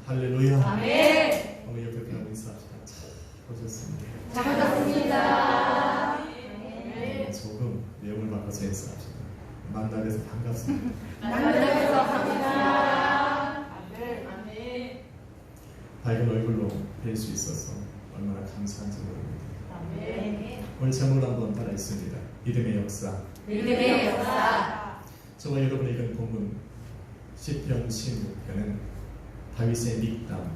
할렐루야. 아멘. 어머니 옆에 분하고 인사합시다. 잘 오셨습니다. 잘 오셨습니다. 조금 내용을 바꿔서 인사합시다. 만나뵈서 반갑습니다. 만나서 반갑습니다. 아멘. 밝은 얼굴로 뵐 수 있어서 얼마나 감사한지 모릅니다. 아멘. 오늘 제목을 한번 따라 읽습니다. 믿음의 역사. 믿음의 역사. 저와 여러분이 읽은 본문 시편 16편은 다윗의 닉담,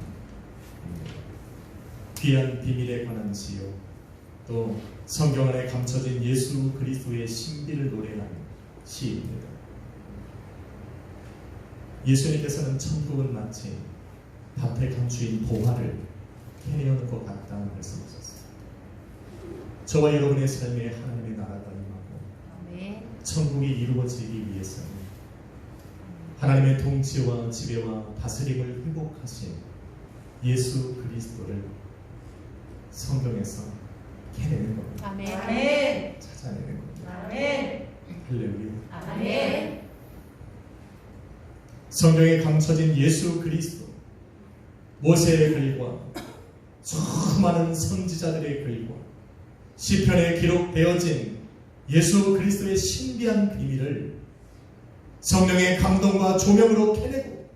귀한 비밀에 관한 지요, 또 성경 안에 감춰진 예수 그리스도의 신비를 노래하는 시입니다. 예수님께서는 천국은 마치 밭에 감추인 보화를 캐내오는 것 같다는 말씀하셨습니다. 저와 여러분의 삶에 하나님의 나라가 임하고 천국이 이루어지기 위해서는 하나님의 통치와 지배와 다스림을 회복하신 예수 그리스도를 성경에서 캐내는 겁니다. 아멘. 찾아내는 겁니다. 아멘. 할렐루야. 아멘. 성경에 감춰진 예수 그리스도, 모세의 글과 수많은 선지자들의 글과 시편에 기록되어진 예수 그리스도의 신비한 비밀을 성령의 감동과 조명으로 캐내고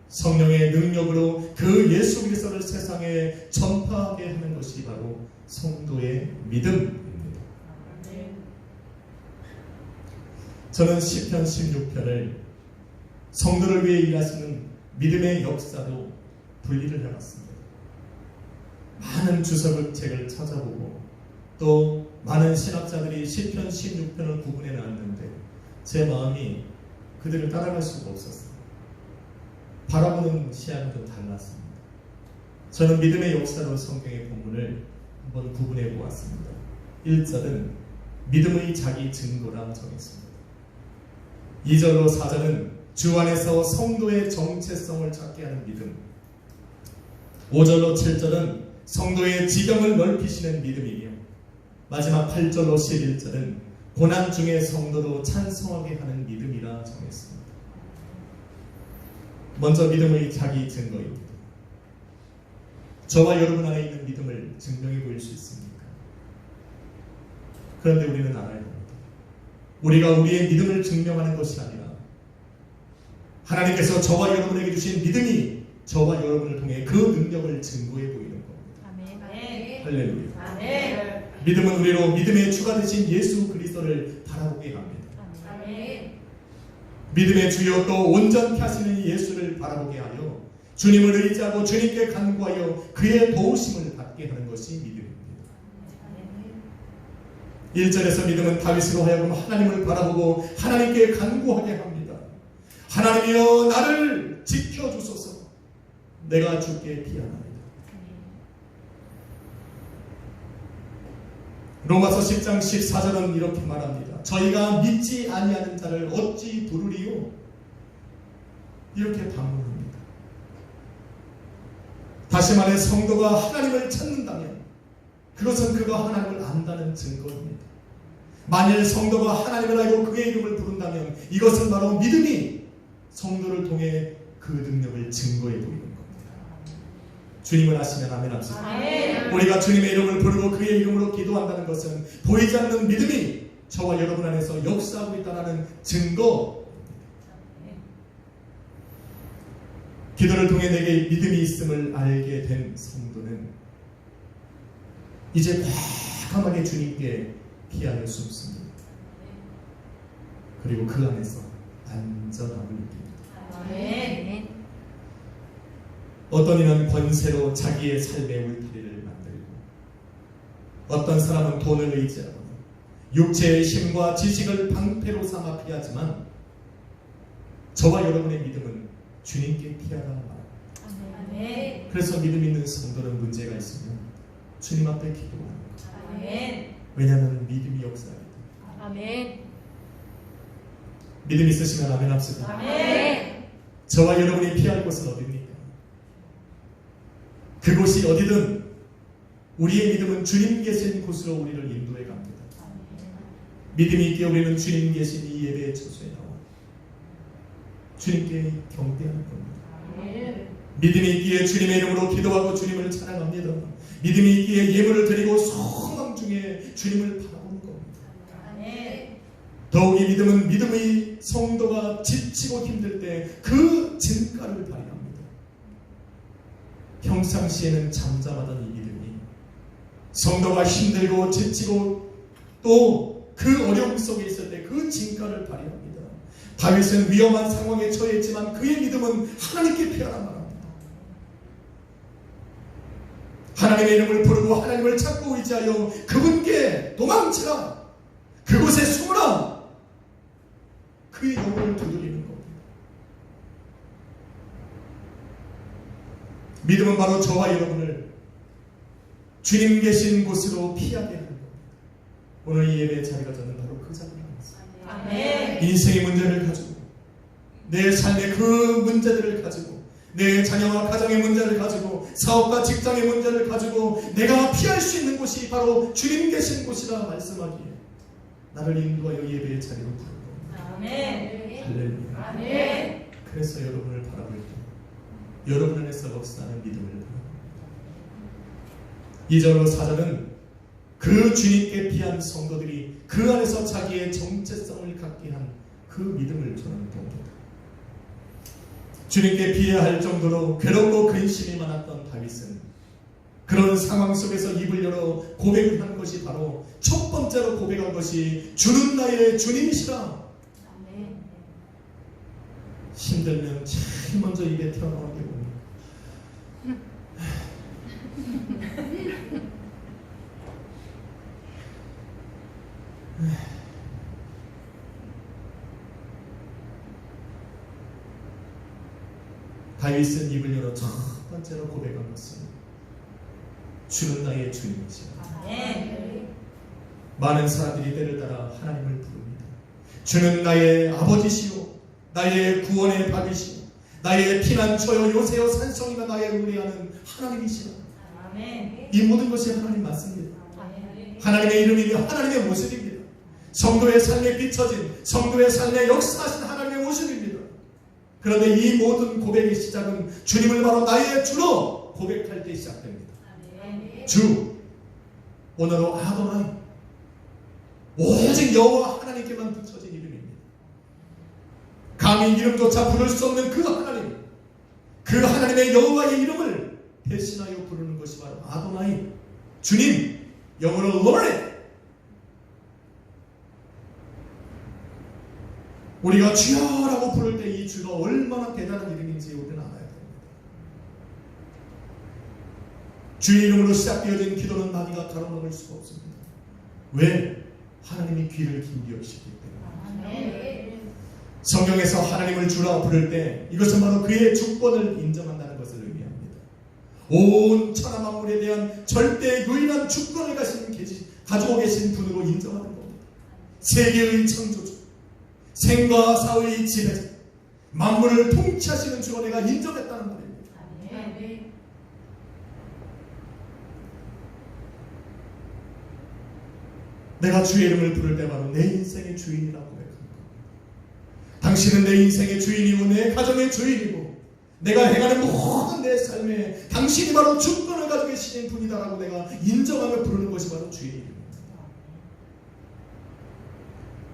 성령의 능력으로 그 예수 그리스도를 세상에 전파하게 하는 것이 바로 성도의 믿음입니다. 저는 시편 16편을 성도를 위해 일하시는 믿음의 역사로 분리를 해봤습니다. 많은 주석책을 찾아보고 또 많은 신학자들이 시편 16편을 구분해 놨는데 제 마음이 그들을 따라갈 수가 없었어요. 바라보는 시야는 좀 달랐습니다. 저는 믿음의 역사로 성경의 본문을 한번 구분해 보았습니다. 1절은 믿음의 자기 증거라 정했습니다. 2절로 4절은 주 안에서 성도의 정체성을 찾게 하는 믿음, 5절로 7절은 성도의 지경을 넓히시는 믿음이며 마지막 8절로 11절은 고난 중에 성도로 찬송하게 하는 믿음이라 정했습니다. 먼저 믿음의 자기 증거입니다. 저와 여러분 안에 있는 믿음을 증명해 보일 수 있습니까? 그런데 우리는 알아야 합니다. 우리가 우리의 믿음을 증명하는 것이 아니라 하나님께서 저와 여러분에게 주신 믿음이 저와 여러분을 통해 그 능력을 증거해 보이는 겁니다. 아멘. 할렐루야. 아멘. 믿음은 우리로 믿음의 주가 되신 예수 그리스도를 바라보게 합니다. 아멘. 믿음의 주요 또 온전케 하시는 예수를 바라보게 하여 주님을 의지하고 주님께 간구하여 그의 도우심을 받게 하는 것이 믿음입니다. 1절에서 믿음은 다윗으로 하여금 하나님을 바라보고 하나님께 간구하게 합니다. 하나님이여 나를 지켜주소서. 내가 주께 피하나이다. 로마서 10장 14절은 이렇게 말합니다. 저희가 믿지 아니하는 자를 어찌 부르리요? 이렇게 반문합니다. 다시 말해 성도가 하나님을 찾는다면 그것은 그가 하나님을 안다는 증거입니다. 만일 성도가 하나님을 알고 그의 이름을 부른다면 이것은 바로 믿음이 성도를 통해 그 능력을 증거해 보이는 겁니다. 주님을 아시면 아멘 합시다. 아멘. 우리가 주님의 이름을 부르고 그의 이름으로 기도한다는 것은 보이지 않는 믿음이 저와 여러분 안에서 역사하고 있다는 증거입니다. 기도를 통해 내게 믿음이 있음을 알게 된 성도는 이제 과감하게 주님께 피하여 숨습니다. 그리고 그 안에서 안전함을 느낍니다. 아멘. 어떤 이는 권세로 자기의 삶의 울타리를 만들고 어떤 사람은 돈을 의지하고 육체의 힘과 지식을 방패로 삼아 피하지만 저와 여러분의 믿음은 주님께 피하라는 말입니다. 아멘. 그래서 믿음 있는 성도는 문제가 있으면 주님 앞에 기도하는 거죠. 아멘. 왜냐하면 믿음이 역사합니다. 아멘. 믿음 있으시면 아멘 합시다. 아멘. 저와 여러분이 피할 곳은 어디입니까? 그곳이 어디든 우리의 믿음은 주님 계신 곳으로 우리를 인도해 갑니다. 믿음이 있기에 우리는 주님 계신 이 예배의 처소에 나와 주님께 경배하는 겁니다. 믿음이 있기에 주님의 이름으로 기도하고 주님을 찬양합니다. 믿음이 있기에 예물을 드리고 소망 중에 주님을 바라보는 겁니다. 더욱 이 믿음은 믿음의 성도가 지치고 힘들 때 그 진가를 발휘합니다. 평상시에는 잠잠하던 이 믿음이 성도가 힘들고 지치고 또 그 어려움 속에 있을 때 그 진가를 발휘합니다. 다윗은 위험한 상황에 처했지만 그의 믿음은 하나님께 피하나만 하나님의 이름을 부르고 하나님을 찾고 의지하여 그분께 도망치라, 그곳에 숨으라, 그의 영혼을 두드리는 겁니다. 믿음은 바로 저와 여러분을 주님 계신 곳으로 피하게 하는 겁니다. 오늘 이 예배의 자리가 저는 바로 그 자리입니다. 인생의 문제를 가지고 내 삶의 그 문제들을 가지고 내 자녀와 가정의 문제를 가지고 사업과 직장의 문제를 가지고 내가 피할 수 있는 곳이 바로 주님 계신 곳이라 말씀하기에 나를 인도하여 예배의 자리로 부른 겁니다. 할렐루야. 아멘. 그래서 여러분을 바라볼 때 여러분 안에서 역사하는 믿음을 바랍니다. 2절로 4절은 그 주님께 피한 성도들이 그 안에서 자기의 정체성을 갖게 한 그 믿음을 저는 봅니다. 주님께 피해야 할 정도로 괴롭고 근심이 많았던 다윗은 그런 상황 속에서 입을 열어 고백을 한 것이 바로 첫 번째로 고백한 것이 주는 나의 주님이시라. 힘들면 제일 먼저 입에 튀어나오는 게 뭡니까? 다윗은 입을 열어 첫 번째로 고백한 것은 주는 나의 주님이시라. 많은 사람들이 때를 따라 하나님을 부릅니다. 주는 나의 아버지시요 나의 구원의 밥이시요 나의 피난처요 요새요 산성이가 나의 의뢰하는 하나님이시라. 이 모든 것이 하나님 맞습니다. 하나님의 이름이며 하나님의 모습입니다. 성도의 삶에 비춰진 성도의 삶에 역사하신 하나님의 모습입니다. 그런데 이 모든 고백의 시작은 주님을 바로 나의 주로 고백할 때 시작됩니다. 주, 오늘로 아도나이, 오직 여호와 하나님께만 붙여진 이름입니다. 감히 이름조차 부를 수 없는 그 하나님, 그 하나님의 여호와의 이름을 대신하여 부르는 것이 바로 아도나이, 주님, 영어로 Lord. 우리가 주여라고 부를 때 이 주가 얼마나 대단한 이름인지 우리는 알아야 됩니다. 주의 이름으로 시작되어진 기도는 마귀가 가로막을 수가 없습니다. 왜? 하나님이 귀를 긴기 여시기 때문에. 성경에서 하나님을 주라 부를 때 이것은 바로 그의 주권을 인정한다는 것을 의미합니다. 온 천하 만물에 대한 절대 유일한 주권을 가지고 계신 분으로 인정하는 겁니다. 세계의 창조주, 생과 사의 지배자, 만물을 통치하시는 주로 내가 인정했다는 말입니다. 내가 주의 이름을 부를 때 바로 내 인생의 주인이라고 고백합니다. 당신은 내 인생의 주인이고 내 가정의 주인이고 내가 행하는 모든 내 삶에 당신이 바로 주권을 가지고 계신 분이다라고 내가 인정하며 부르는 것이 바로 주의 이름입니다.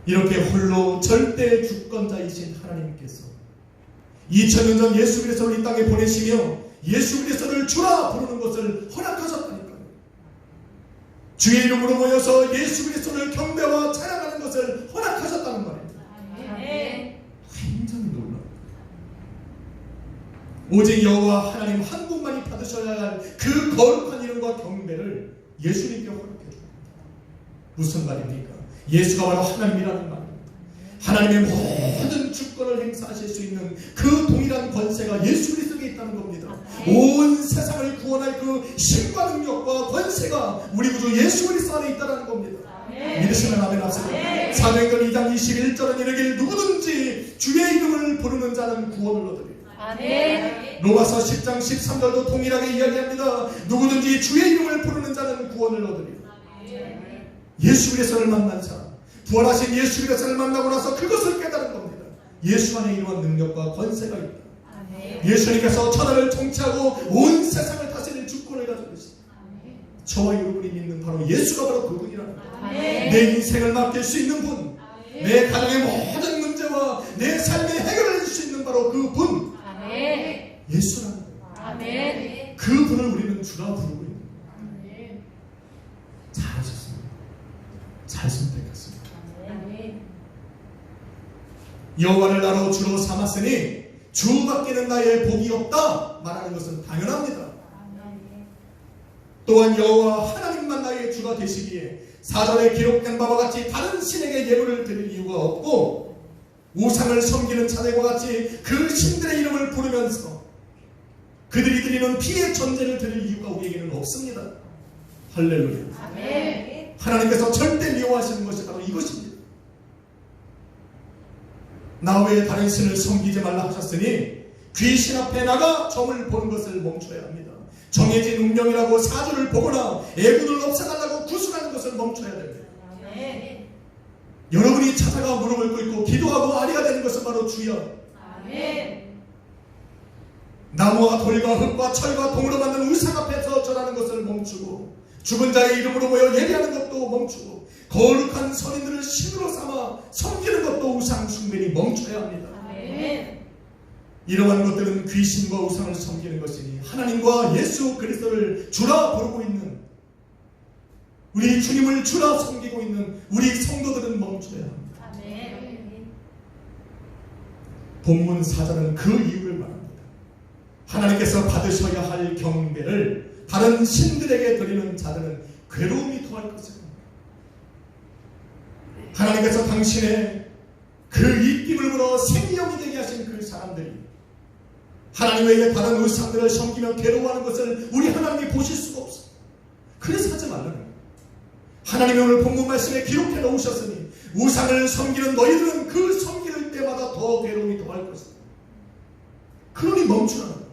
이렇게 홀로 절대 주권자이신 하나님께서 2000년 전 예수 그리스도를 이 땅에 보내시며 예수 그리스도를 주라 부르는 것을 허락하셨다니까요. 주의 이름으로 모여서 예수 그리스도를 경배와 찬양하는 것을 허락하셨다는 말입니다. 굉장히 놀라워요. 오직 여호와 하나님 한 분만이 받으셔야 할 그 거룩한 이름과 경배를 예수님께 허락해 줍니다. 무슨 말입니까? 예수가 바로 하나님이라는 말입니다. 하나님의 모든 주권을 행사하실 수 있는 그 동일한 권세가 예수 그리스도에 있다는 겁니다. 온 세상을 구원할 그 힘과 능력과 권세가 우리 구주 예수 그리스도 안에 있다는 겁니다. 믿으시면 아멘 합시다. 사도행전 2장 21절은 이르기를 누구든지 주의 이름을 부르는 자는 구원을 얻으리라. 로마서 10장 13절도 동일하게 이야기합니다. 누구든지 주의 이름을 부르는 자는 구원을 얻으리라. 예수 그리스도를 만난 사람, 부활하신 예수 그리스도를 만나고 나서 그것을 깨달은 겁니다. 예수 안에 이러한 능력과 권세가 있다. 예수님께서 천하를 통치하고 온 세상을 다스릴 주권을 가지고 계십니다. 저와 여러분이 믿는 바로 예수가 바로 그분이라는 거예요. 내 인생을 맡길 수 있는 분, 내 가정의 모든 문제와 내 삶의 해결을 해줄 수 있는 바로 그분, 예수라는 거예요. 그분을 우리는 주라 부르고 있는 거예요. 잘하셨습니다. 잘 선택했습니다. 여호와를 나로 주로 삼았으니 주밖에는 나의 복이 없다 말하는 것은 당연합니다. 또한 여호와 하나님만 나의 주가 되시기에 사전에 기록된 바와 같이 다른 신에게 예물을 드릴 이유가 없고 우상을 섬기는 자들과 같이 그 신들의 이름을 부르면서 그들이 드리는 피의 전제를 드릴 이유가 우리에게는 없습니다. 할렐루야. 하나님께서 절대 미워하시는 것이 바로 이것입니다. 나 외에 다른 신을 섬기지 말라 하셨으니 귀신 앞에 나가 점을 보는 것을 멈춰야 합니다. 정해진 운명이라고 사주를 보거나 애군을 없애달라고 구술하는 것을 멈춰야 됩니다. 여러분이 찾아가 무릎을 꿇고 기도하고 아리가 되는 것은 바로 주여. 나무와 돌과 흙과 철과 동으로 만든 우상 앞에서 절하는 것을 멈추고 죽은 자의 이름으로 모여 예배하는 것도 멈추고 거룩한 선인들을 신으로 삼아 섬기는 것도 우상 숭배니 멈춰야 합니다. 이러한 것들은 귀신과 우상을 섬기는 것이니 하나님과 예수 그리스도를 주라 부르고 있는 우리 주님을 주라 섬기고 있는 우리 성도들은 멈춰야 합니다. 본문 4절은 그 이유를 말합니다. 하나님께서 받으셔야 할 경배를 다른 신들에게 드리는 자들은 괴로움이 더할 것입니다. 하나님께서 당신의 그 입김을 불어 생명이 되게 하신 그 사람들이 하나님에게 다른 우상들을 섬기며 괴로워하는 것을 우리 하나님이 보실 수가 없어요. 그래서 하지 말라는 거예요. 하나님이 오늘 본문 말씀에 기록해 놓으셨으니 우상을 섬기는 너희들은 그 섬기는 때마다 더 괴로움이 더할 것이다. 그러니 멈추라는 거예요.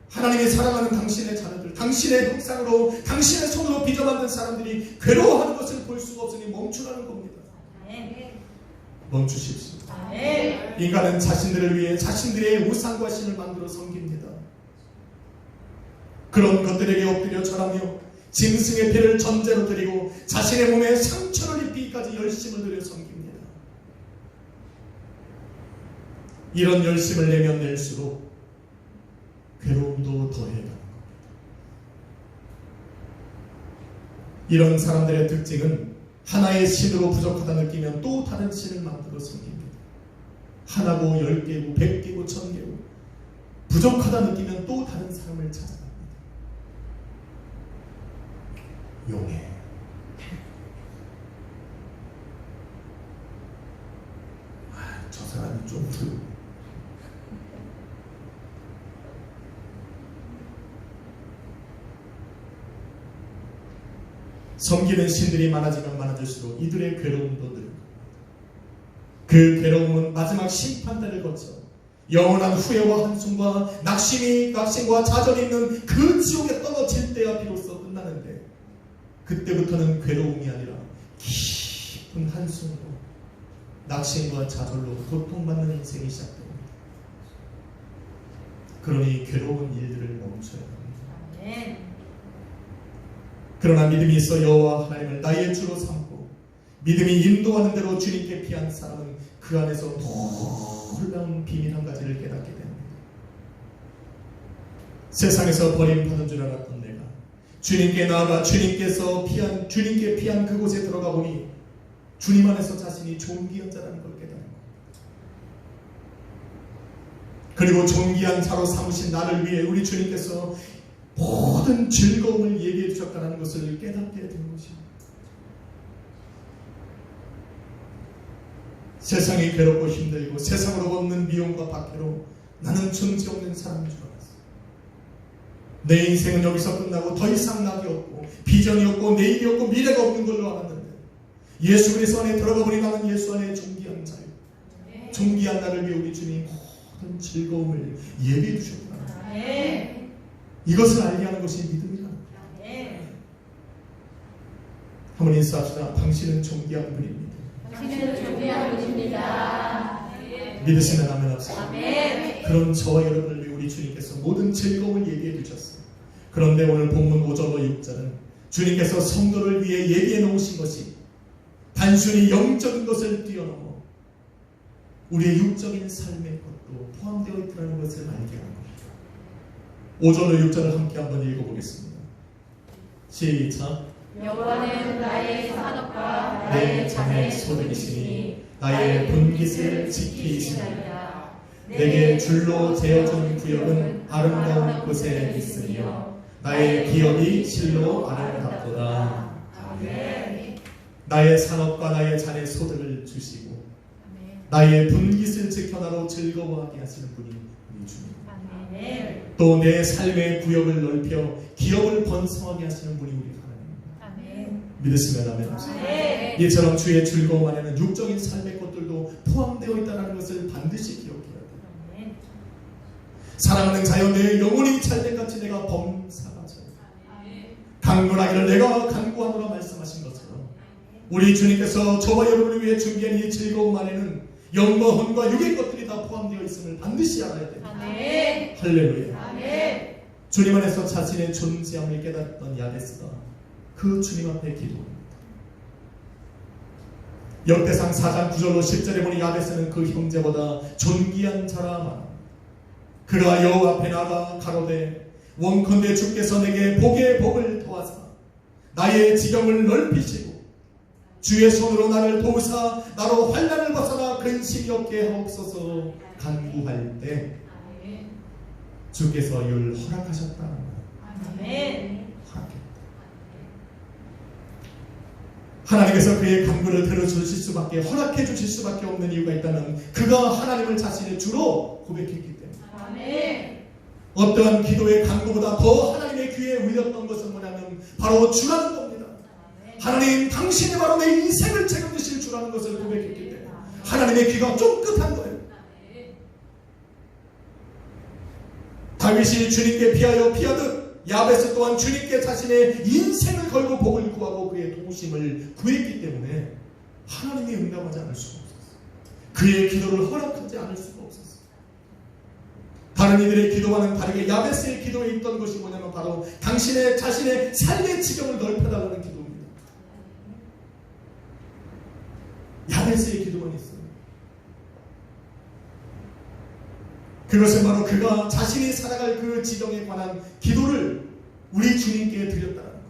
하나님이 사랑하는 당신의 자녀들, 당신의 형상으로 당신의 손으로 빚어 만든 사람들이 괴로워하는 것을 볼 수가 없으니 멈추라는 겁니다. 멈추십시오. 인간은 자신들을 위해 자신들의 우상과 신을 만들어 섬깁니다. 그런 것들에게 엎드려 절하며 짐승의 피를 전제로 드리고 자신의 몸에 상처를 입히기까지 열심을 들여 섬깁니다. 이런 열심을 내면 낼수록 괴로움도 더해가는 겁니다. 이런 사람들의 특징은 하나의 신으로 부족하다 느끼면 또 다른 신을 만들어 섬깁니다. 하나고 10개고 100개고 1000개고 부족하다 느끼면 또 다른 사람을 찾아갑니다. 용해. 저 사람이 좀 두려워. 섬기는 신들이 많아지면 많아질수록 이들의 괴로움도 늘어납니다. 그 괴로움은 마지막 심판대를 거쳐 영원한 후회와 한숨과 낙심과 좌절이 있는 그 지옥에 떨어질 때야 비로소 끝나는데 그때부터는 괴로움이 아니라 깊은 한숨으로 낙심과 좌절로 고통받는 인생이 시작됩니다. 그러니 괴로운 일들을 멈춰야 합니다. 그러나 믿음이 있어 여호와 하나님을 나의 주로 삼고 믿음이 인도하는 대로 주님께 피한 사람은 그 안에서 놀라운 비밀 한 가지를 깨닫게 됩니다. 세상에서 버림받은 줄 알았던 내가 주님께 나아가 주님께 피한 그곳에 들어가 보니 주님 안에서 자신이 존귀한 자라는 걸 깨닫는 겁니다. 그리고 존귀한 자로 삼으신 나를 위해 우리 주님께서 모든 즐거움을 얘기해 주셨다는 것을 깨닫게 된 것입니다. 세상이 괴롭고 힘들고 세상으로 얻는 미움과 박해로 나는 존재 없는 사람인 줄 알았어요. 내 인생은 여기서 끝나고 더 이상 낙이 없고 비전이 없고 내일이 없고 미래가 없는 걸로 알았는데 예수 그리스도 안에 들어가 보니 나는 예수 안에 존귀한 자요. 존귀한 나를 위해 우리 주님이 모든 즐거움을 예비해 주셨구나. 이것을 알게 하는 것이 믿음이라는 거예요. 한번 인사합시다. 당신은 존귀한 분입니다. 당신은 존귀한 분입니다. 믿으시면 아멘 합시다. 아멘. 그런 저와 여러분을 위해 우리 주님께서 모든 즐거움을 예비해 두셨어요. 그런데 오늘 본문 5절로 6절은 주님께서 성도를 위해 예비해 놓으신 것이 단순히 영적인 것을 뛰어넘어 우리의 육적인 삶의 것도 포함되어 있다는 것을 알게 합니다. 5절로 6절을 함께 한번 읽어보겠습니다. 시작. 여호와는 나의 산업과 내 자네 소득이시니 나의 분깃을 지키시나이다. 내게 줄로 재어준 구역은 아름다운 곳에 있으며 나의 기업이 실로 아름답도다. 아멘. 나의 산업과 나의 자네 소득을 주시고 아멘. 나의 분깃을 지켜 나로 즐거워하게 하시는 분이 우리 주님. 아멘. 또 내 삶의 구역을 넓혀 기업을 번성하게 하시는 분이 우리 하나님입니다. 아멘. 믿으시면 아멘. 아멘. 이처럼 주의 즐거움 안에는 육적인 삶의 것들도 포함되어 있다는 것을 반드시 기억해야 돼요. 아멘. 사랑하는 자여, 내 영혼이 찰때같이 내가 범사가져 아멘. 강구하기를 내가 간구하노라 말씀하신 것처럼 우리 주님께서 저와 여러분을 위해 준비한 이 즐거움 안에는 영과 혼과 육의 것들이 다 포함되어 있음을 반드시 알아야 됩니다. 아멘. 할렐루야. 아멘. 주님 안에서 자신의 존재함을 깨닫던 야베스가 그 주님 앞에 기도합니다. 역대상 4장 9절로 10절에 보니 야베스는 그 형제보다 존귀한 자라만 그가 여호와 앞에 나가 가로되 원컨대 주께서 내게 복의 복을 더하사 나의 지경을 넓히시고 주의 손으로 나를 도우사 나로 환난을 벗어나 근심이 없게 하옵소서 간구할 때 주께서 이를 허락하셨다는 거예요. 아멘. 허락했다. 하나님께서 그의 간구를 들어주실 수밖에, 허락해 주실 수밖에 없는 이유가 있다면 그가 하나님을 자신의 주로 고백했기 때문에. 아멘. 어떠한 기도의 간구보다 더 하나님의 귀에 울렸던 것은 뭐냐면 바로 주라는 겁니다. 하나님, 당신이 바로 내 인생을 책임지실 주라는 것을 고백했기 때문에 하나님의 귀가 쫑긋한 거예요. 다윗이 주님께 피하듯 야베스 또한 주님께 자신의 인생을 걸고 복을 구하고 그의 도우심을 구했기 때문에 하나님이 응답하지 않을 수가 없었어요. 그의 기도를 허락하지 않을 수가 없었어요. 다른 이들의 기도와는 다르게 야베스의 기도에 있던 것이 뭐냐면 바로 당신의 자신의 삶의 지경을 넓혀달라는 기도입니다. 야베스의 기도만 있어요. 그것은 바로 그가 자신이 살아갈 그 지경에 관한 기도를 우리 주님께 드렸다는 것.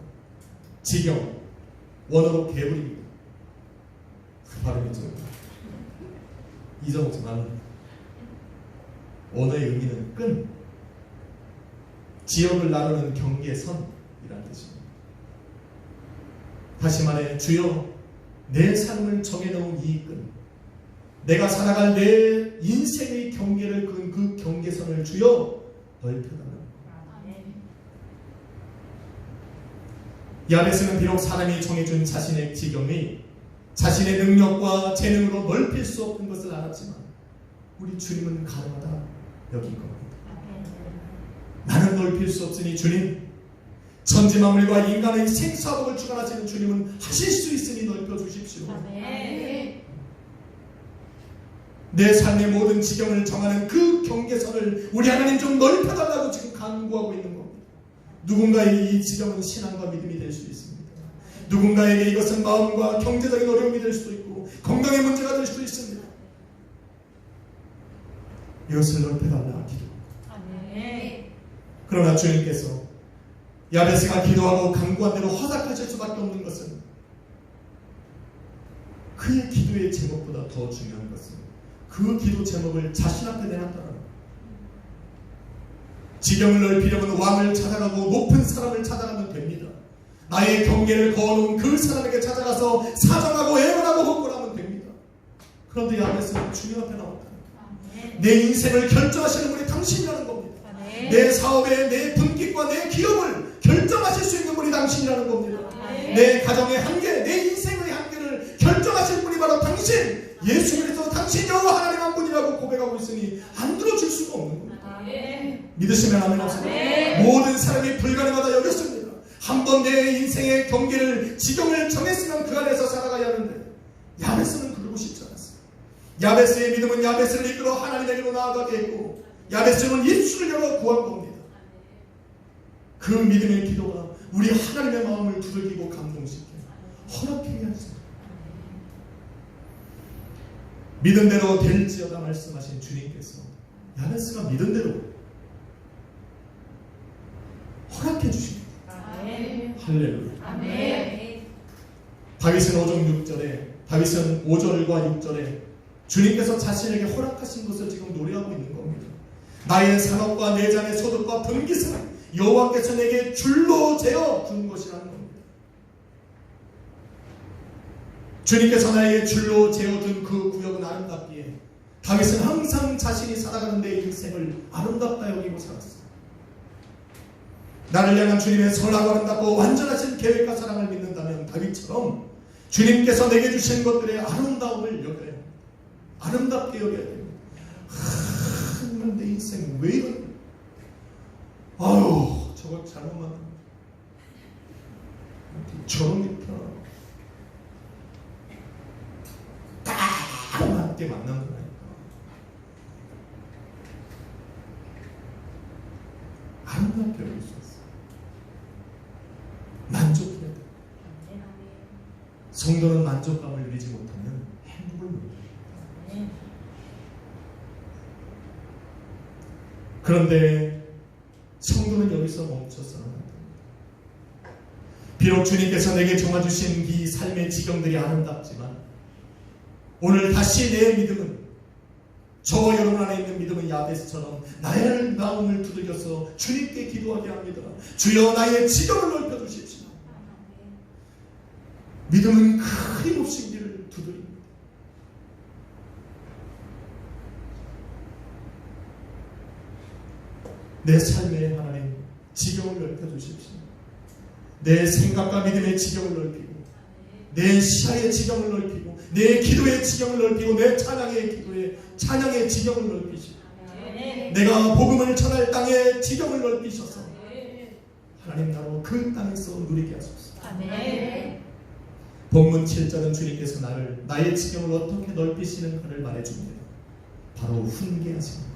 지경, 원어로 개불입니다. 그 발음이 좀 잊어먹지만 원어의 의미는 끈, 지역을 나누는 경계선이라는 뜻입니다. 다시 말해 주여 내 삶을 정해놓은 이 끈, 내가 살아갈 내 인생의 경계를 그은 그 경계선을 주여 넓혀달라는 것. 야베스는 비록 사람이 정해준 자신의 지경이 자신의 능력과 재능으로 넓힐 수 없는 것을 알았지만 우리 주님은 가능하다 여긴 겁니다. 나는 넓힐 수 없으니 주님, 천지만물과 인간의 생사복을 주관하시는 주님은 하실 수 있으니 넓혀주십시오. 내 삶의 모든 지경을 정하는 그 경계선을 우리 하나님 좀 넓혀달라고 지금 간구하고 있는 겁니다. 누군가에게 이 지경은 신앙과 믿음이 될 수 있습니다. 누군가에게 이것은 마음과 경제적인 어려움이 될 수도 있고 건강의 문제가 될 수도 있습니다. 이것을 넓혀달라 기도합니다. 그러나 주님께서 야베스가 기도하고 간구한 대로 허락하실 수밖에 없는 것은 그의 기도의 제목보다 더 중요한 것은 그 기도 제목을 자신 앞에 내놨다는 것. 지경을 넓히려면 왕을 찾아가고 높은 사람을 찾아가면 됩니다. 나의 경계를 거어놓은 그 사람에게 찾아가서 사정하고 애원하고 헌금하면 됩니다. 그런데 야베스는 주님 앞에 나왔다. 내 인생을 결정하시는 분이 당신이라는 겁니다. 내 사업의 내 분깃과 내 기업을 결정하실 수 있는 분이 당신이라는 겁니다. 내 가정의 한계, 내 인생의 한계를 결정하실 분이 바로 당신, 예수 그리스도 당신 여호와 하나님 한 분이라고 고백하고 있으니 안 들어줄 수가 없는 겁니다. 믿으시면 아멘 하세요. 모든 사람이 불가능하다 여겼습니다. 한번 내 인생의 경계를 지경을 정했으면 그 안에서 살아가야 하는데 야베스는 그러고 싶지 않았어요. 야베스의 믿음은 야베스를 이끌어 하나님에게로 나아가게 했고 야베스는 입술을 열어 구한 겁니다. 그 믿음의 기도가 우리 하나님의 마음을 두들기고 감동시켜 허락하게 하소서. 믿은 대로 될지어다 말씀하신 주님께서 야베스가 믿은 대로 허락해 주십니다. 할렐루야. 아멘. 다윗은 5장 6절에 다윗은 5절과 6절에 주님께서 자신에게 허락하신 것을 지금 노래하고 있는 겁니다. 나의 산업과 내장의 소득과 분기사는 여호와께서 내게 줄로 재어 준 것이라는 겁니다. 주님께서 나에게 줄로 재어준 그 구역은 아름답기에 다윗은 항상 자신이 살아가는 내 인생을 아름답다 여기고 살았어요. 나를 향한 주님의 선하고 아름답고 완전하신 계획과 사랑을 믿는다면 다윗처럼 주님께서 내게 주신 것들의 아름다움을 여겨야 합니다. 아름답게 여겨야 됩니다. 하나님 내 인생 왜 이런 아유 저걸 잘못 만든 저런 게 딱 맞게 만난 거라니까. 아름답게 여길 수 있어. 만족해야 돼. 성도는 만족감을 누리지 못하면 행복을 못 누립니다. 그런데 성도는 여기서 멈춰서는 안 됩니다. 비록 주님께서 내게 정해주신 이 삶의 지경들이 아름답지만 오늘 다시 내 믿음은 저와 여러분 안에 있는 믿음은 야베스처럼 나의 마음을 두들겨서 주님께 기도하게 합니다. 주여 나의 지경을 넓혀주십시오. 믿음은 끊임없이 우리를 두드립니다. 내 삶의 하나님 지경을 넓혀주십시오. 내 생각과 믿음의 지경을 넓히고 내 시야의 지경을 넓히고 내 기도의 지경을 넓히고 내 찬양의 지경을 넓히시고 내가 복음을 전할 땅의 지경을 넓히셔서 하나님 나로 그 땅에서 누리게 하소서. 본문 7절은 주님께서 나의 지경을 어떻게 넓히시는가를 말해줍니다. 바로 훈계하십니다.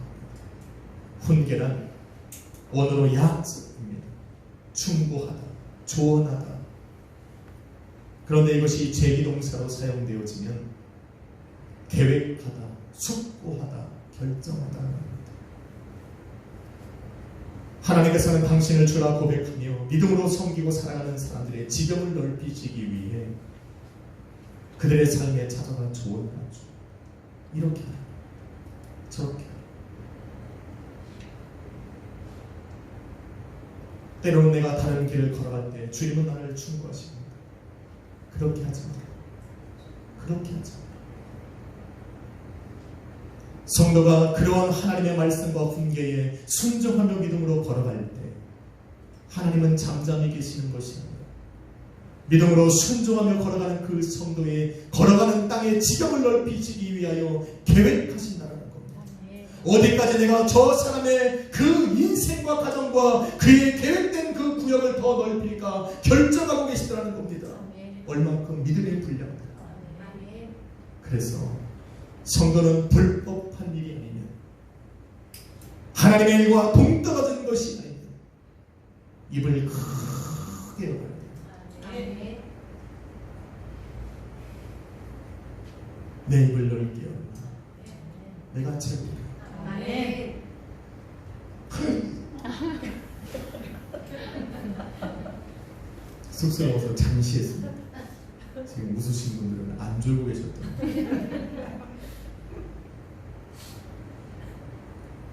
훈계란 원어로 약속입니다. 충고하다, 조언하다. 그런데 이것이 제기동사로 사용되어지면 계획하다, 숙고하다, 결정하다 합니다. 하나님께서는 당신을 주라 고백하며 믿음으로 섬기고 살아가는 사람들의 지경을 넓히시기 위해 그들의 삶에 찾아가 조언을 하죠. 이렇게 하라, 저렇게 하라. 때로는 내가 다른 길을 걸어갈 때 주님은 나를 충고하십니다. 그렇게 하지 마라. 그렇게 하지 마라. 성도가 그러한 하나님의 말씀과 훈계에 순종하며 믿음으로 걸어갈 때 하나님은 잠잠히 계시는 것이 아니라 믿음으로 순종하며 걸어가는 그 성도의 걸어가는 땅의 지경을 넓히시기 위하여 계획하신다는 겁니다. 어디까지 내가 저 사람의 그 인생과 가정과 그의 계획된 그 구역을 더 넓힐까 결정하고 계시더라는 겁니다. 얼만큼 믿음의 분량을. 그래서 성도는 불법한 일이 아니면 하나님의 일과 동떨어진 것이 아니면 입을 크게 열어야 돼요. 내 입을 넓게 열어라. 내가 최고다. 쑥스러워서 잠시 했습니다. 지금 웃으신 분들은 안 졸고 계셨던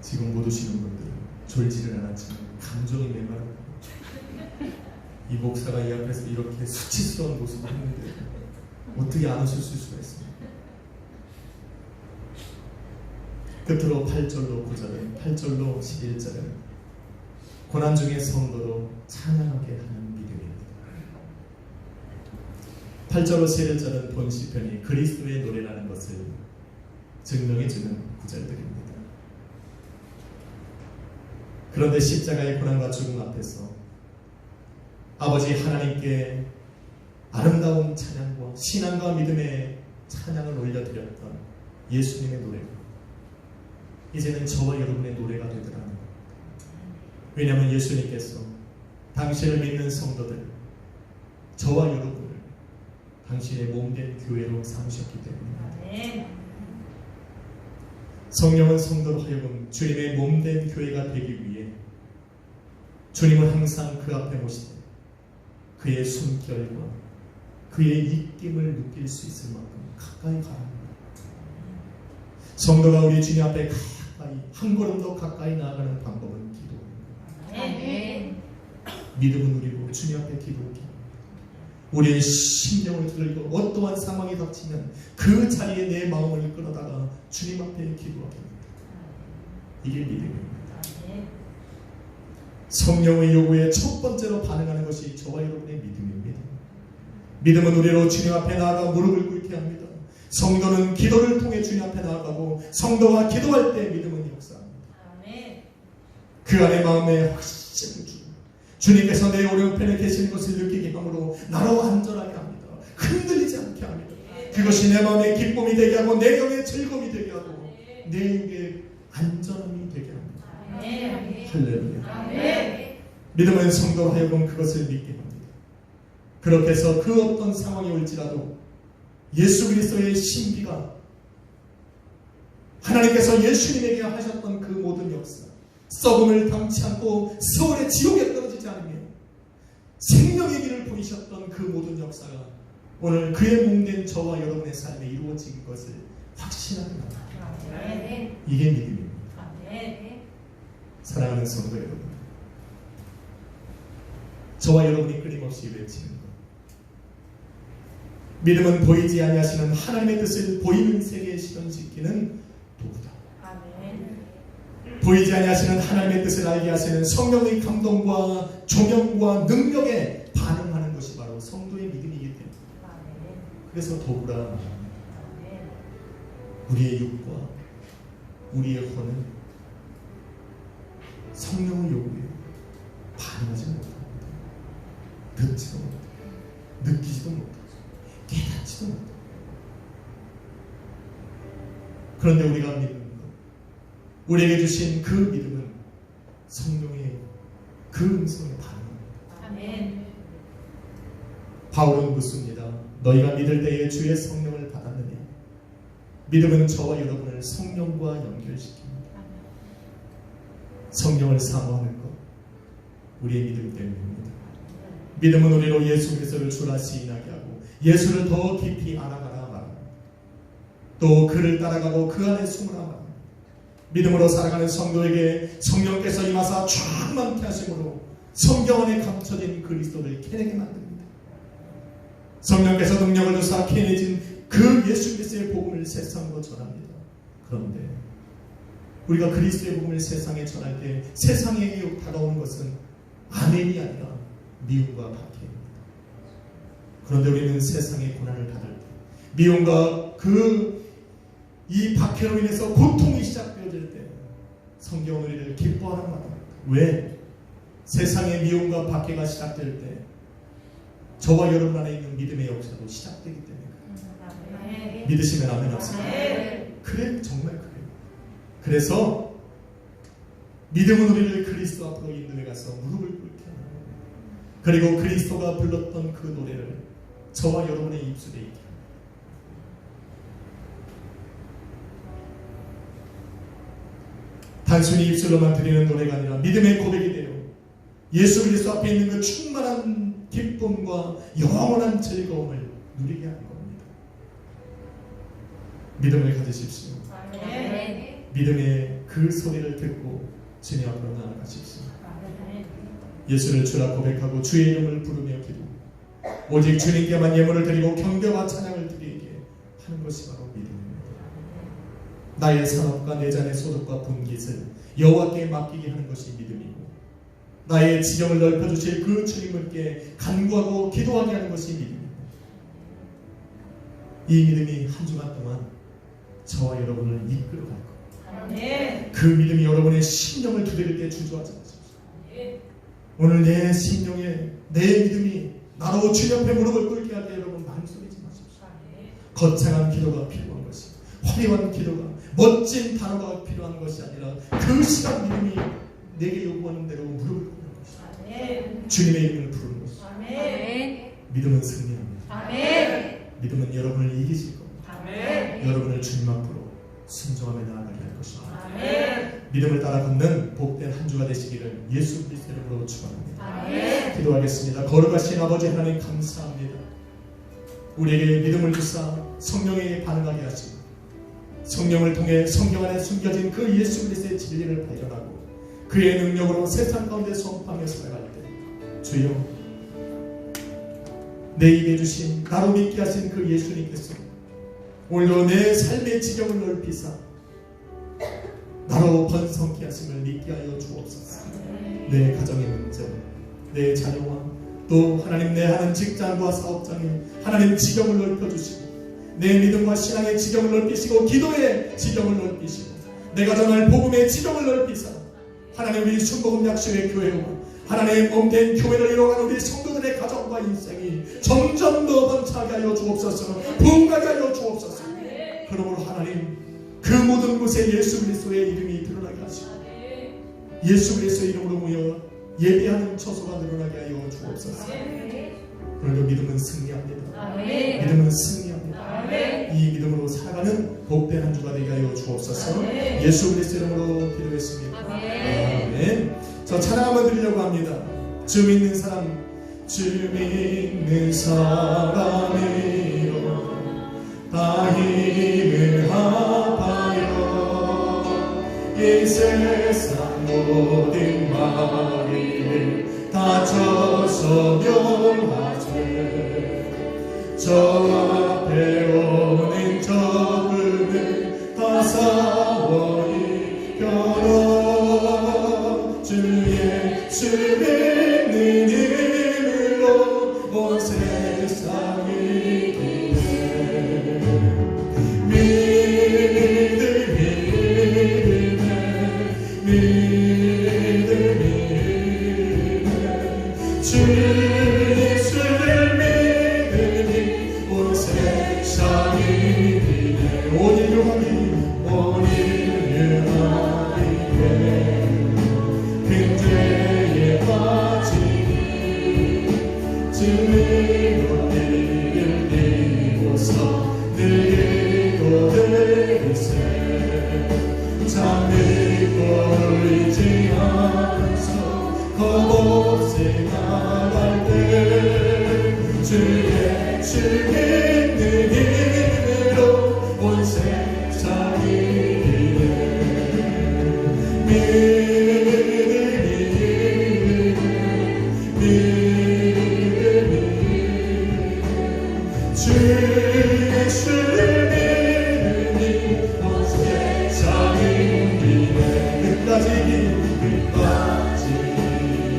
지금 못 오시는 분들은 졸지를 않았지만 감정이 메마릅니다. 이 목사가 이 앞에서 이렇게 수치스러운 모습을 했는데 어떻게 안 웃을 수가 있습니까? 끝으로 8절로 9절은 8절로 11절은 고난 중에 성도로 찬양하게 하는 믿음입니다. 8절로 11절은 본 시편이 그리스도의 노래라는 것을 증명해주는 구절들입니다. 그런데 십자가의 고난과 죽음 앞에서 아버지 하나님께 아름다운 찬양과 신앙과 믿음의 찬양을 올려드렸던 예수님의 노래가 이제는 저와 여러분의 노래가 되더라는 것. 왜냐하면 예수님께서 당신을 믿는 성도들, 저와 여러분을 당신의 몸된 교회로 삼으셨기 때문입니다. 아멘. 성령은 성도로 하여금 주님의 몸된 교회가 되기 위해 주님을 항상 그 앞에 모시되 그의 숨결과 그의 입김을 느낄 수 있을 만큼 가까이 가야 합니다. 성도가 우리 주님 앞에 가까이, 한 걸음 더 가까이 나아가는 방법은 기도입니다. 아멘. 믿음은 우리로 주님 앞에 기도하기. 우리의 심령을 들고 어떠한 상황이 닥치면 그 자리에 내 마음을 끌어다가 주님 앞에 기도하게 합니다. 이게 믿음입니다. 성령의 요구에 첫 번째로 반응하는 것이 저와 여러분의 믿음입니다. 믿음은 우리로 주님 앞에 나아가 무릎을 꿇게 합니다. 성도는 기도를 통해 주님 앞에 나아가고 성도가 기도할 때 믿음은 역사합니다. 아멘. 그 안에 마음에 확신을 주고 주님께서 내 오른편에 계시는 것을 느끼게 함으로 나로 안전하게 합니다. 흔들리지 않게 합니다. 그것이 내 마음의 기쁨이 되게 하고 내 영의 즐거움이 되게 하고 내 육의 안전함이 되게 합니다. 아멘. 할렐루야. 아멘. 믿음은 성도로 하여금 그것을 믿게 합니다. 그렇게 해서 그 어떤 상황이 올지라도 예수 그리스도의 신비가 하나님께서 예수님에게 하셨던 그 모든 역사, 썩음을 당치 않고 세월의 지옥에 떨어지지 않으며 생명의 길을 보이셨던 그 모든 역사가 오늘 그의 몸된 저와 여러분의 삶에 이루어진 것을 확신하게 합니다. 아멘. 이게 믿음입니다. 아멘. 사랑하는 성도 여러분, 저와 여러분이 끊임없이 외치는 것, 믿음은 보이지 아니하시는 하나님의 뜻을 보이는 세계에 실현시키는 도구다. 아멘. 보이지 아니하시는 하나님의 뜻을 알게 하시는 성령의 감동과 조명과 능력에 반응하는 것이 바로 성도의 믿음이기 때문에 아멘. 그래서 도구라 말합니다. 아멘. 우리의 육과 우리의魂은 성령의 요구에 반응하지 못합니다. 듣지도 못하고 느끼지도 못하고 깨닫지도 못하고. 그런데 우리가 믿는 것, 우리에게 주신 그 믿음은 성령의 그 음성에 반응합니다. 아멘. 바울은 묻습니다. 너희가 믿을 때에 주의 성령을 받았느냐? 믿음은 저와 여러분을 성령과 연결시킵니다. 성령을 사모하는 것, 우리의 믿음 때문입니다. 믿음은 우리로 예수 그리스도를 주라 시인하게 하고 예수를 더 깊이 알아가라 말합니다. 또 그를 따라가고 그 안에 숨으라 말합니다. 믿음으로 살아가는 성도에게 성령께서 임하사 충만케 하심으로 성경 안에 감춰진 그리스도를 캐내게 만듭니다. 성령께서 능력을 주사 캐내진 그 예수 그리스도의 복음을 세상으로 전합니다. 그런데 우리가 그리스도의 복음을 세상에 전할 때 세상에 다가오는 것은 아멘이 아니라 미움과 박해입니다. 그런데 우리는 세상의 고난을 받을 때 미움과 이 박해로 인해서 고통이 시작되어질 때 성경은 우리를 기뻐하는 말입니다. 왜? 세상의 미움과 박해가 시작될 때 저와 여러분 안에 있는 믿음의 역사도 시작되기 때문에 아멘. 믿으시면 아멘 합시다. 아멘. 그래, 정말 그래요. 그래서 믿음은 우리를 그리스도 앞으로 인도해 가서 무릎을 꿇게 하는 겁니다. 그리고 그리스도가 불렀던 그 노래를 저와 여러분의 입술에 있게 합니다. 단순히 입술로만 드리는 노래가 아니라 믿음의 고백이 되어 예수 그리스도 앞에 있는 그 충만한 기쁨과 영원한 즐거움을 누리게 하는 겁니다. 믿음을 가지십시오. 아멘. 믿음의 그 소리를 듣고 주님 앞으로 나아가십시오. 아멘. 예수를 주라 고백하고 주의 이름을 부르며 기도, 오직 주님께만 예물을 드리고 경배와 찬양을 드리게 하는 것이 바로 믿음입니다. 나의 산업과 내 잔의 소득과 분깃을 여호와께 맡기게 하는 것이 믿음이고, 나의 지경을 넓혀주실 그 주님께 간구하고 기도하게 하는 것이 믿음입니다. 이 믿음이 한 주간 동안 저와 여러분을 이끌어갈 겁니다. 아멘. 그 믿음이 여러분의 심령을 두드릴 때 주저하지 마십시오. 오늘 내 심령에 내 믿음이 나로 주님 앞에 무릎을 꿇게 할 때 여러분 망설이지 마십시오. 거창한 기도가 필요한 것이, 화려한 기도가, 멋진 단어가 필요한 것이 아니라 그 시간 믿음이 내게 요구하는 대로 무릎을 꿇는 것이다. 아멘. 주님의 이름을 부르는 것이다. 아멘. 믿음은 승리합니다. 아멘. 믿음은 여러분을 이기실 겁니다. 아멘. 여러분을 주님 앞으로 순종하며 나아가게 할 것입니다. 아멘. 믿음을 따라 걷는 복된 한 주가 되시기를 예수 그리스도 이름으로 축원합니다. 아멘. 기도하겠습니다. 거룩하신 아버지 하나님 감사합니다. 우리에게 믿음을 주사 성령에 반응하게 하시고 성령을 통해 성경 안에 숨겨진 그 예수 그리스도의 진리를 발견하고 그의 능력으로 세상 가운데 선포하며 살아갈 때 주여 내 입에 주신 나로 믿게 하신 그 예수님께서 오늘도 내 삶의 지경을 넓히사 나로 번성케 하심을 믿게 하여 주옵소서. 내 가정의 문제, 내 자녀와 또 하나님 내 하는 직장과 사업장에 하나님 지경을 넓혀주시고 내 믿음과 신앙의 지경을 넓히시고 기도의 지경을 넓히시고 내가 전할 복음의 지경을 넓히사 하나님 우리 순복음 약속의 교회와 하나님의 몸된 교회를 이루어가는 우리 성도들의 가정과 인생이 점점 더 번창하게 하여 주옵소서. 부흥하게 하여 주옵소서. 그러므로 하나님 그 모든 곳에 예수 그리스도의 이름이 드러나게 하시고 예수 그리스도의 이름으로 모여 예배하는 처소가 늘어나게 하여 주옵소서. 오늘도 믿음은 승리합니다. 아멘. 믿음은 승리합니다. 아멘. 이 믿음으로 살아가는 복된 한 주가 되게 하여 주옵소서. 아멘. 예수 그리스도 이름으로 기도했습니다. 아멘. 아멘. 저 찬양 한번 드리려고 합니다. 주 믿는 사람, 주 믿는 사람이여 다 힘을 합하여 이 세상 모든 마귀를 다 쳐서면하세 저 앞에 오는 적음을 다 사원히 겨뤄 주의 주 믿는 이름으로 온 세상이 기대 주 예수를 믿으니 온 세상이 기대 온 인류하기 근죄에 빠지니 주님으로 이를 띄고서 늘 기도되세 잠들고 울지 않아서 겁없이 나갈 때 주의 주 믿는 이름으로 온 세상이 기대 주 예수를 믿으니 온 세상이 기대 끝까지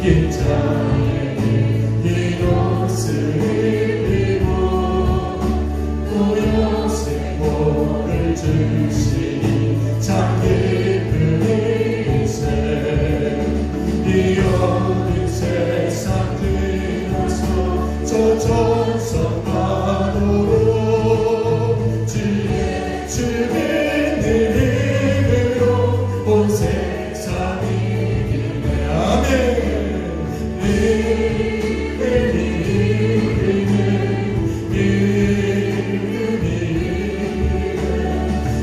긴 자의 이 옷을 입고 고요새 복을 주시니 참 깊은 인생 이 어린 세상 들어서 저 전선 가도록 주의 주 믿는 이름으로 온 세상이 기대 아멘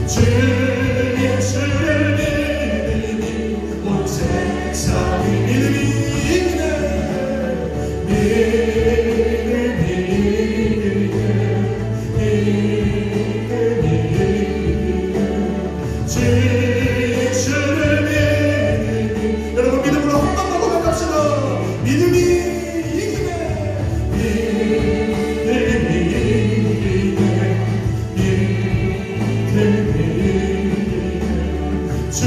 주 예수를 믿으니 온 세상이 믿음이 이기네 주 예수를 믿으니 여러분 믿음으로 한 번 더 고백합시다. 믿음이 이기네 주